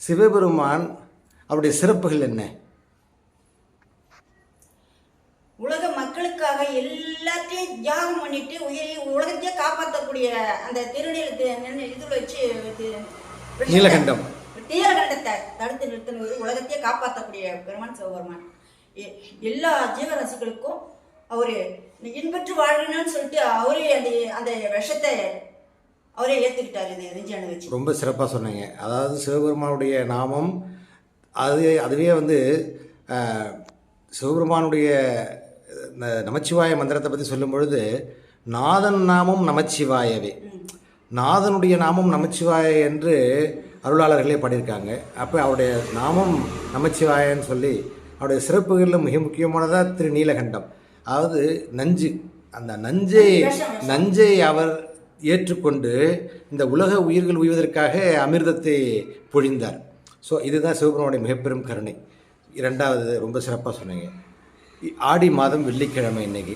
சிவபெருமான் அவருடைய சிறப்புகள் என்ன? உலக மக்களுக்காக எல்லாத்தையும் தியாகம் பண்ணிட்டு உலகத்தையே காப்பாற்றக்கூடிய அந்த இதுல வச்சு நீலகண்டம் நீலகண்டத்தை தடுத்து நிறுத்தினவர் உலகத்தையே காப்பாற்றக்கூடிய பெருமான் சிவபெருமான். எல்லா ஜீவராசிகளுக்கும் அவரு இன்பற்று வாழ்றணும்னு சொல்லிட்டு அவரே அந்த அந்த விஷத்தை அவரே ஏற்றுக்கிட்டார். இது நெஞ்சான வச்சு ரொம்ப சிறப்பாக சொன்னீங்க. அதாவது சிவபெருமானுடைய நாமம் அதுவே சிவபெருமானுடைய இந்த நமச்சிவாய மந்திரத்தை பற்றி சொல்லும் பொழுது நாதன் நாமம் நமச்சிவாயவே, நாதனுடைய நாமம் நமச்சிவாய என்று அருளாளர்களே பாடியிருக்காங்க. அப்போ அவருடைய நாமம் நமச்சிவாயன்னு சொல்லி அவருடைய சிறப்புகளில் மிக முக்கியமானதாக திரு நீலகண்டம். அதாவது நஞ்சு, அந்த நஞ்சை அவர் ஏற்றுக்கொண்டு இந்த உலக உயிர்கள் உய்வதற்காக அமிர்தத்தை பொழிந்தார். ஸோ இதுதான் சிவபெருமானுடைய மிகப்பெரும் கருணை. இரண்டாவது ரொம்ப சிறப்பாக சொன்னீங்க. ஆடி மாதம் வெள்ளிக்கிழமை இன்னைக்கு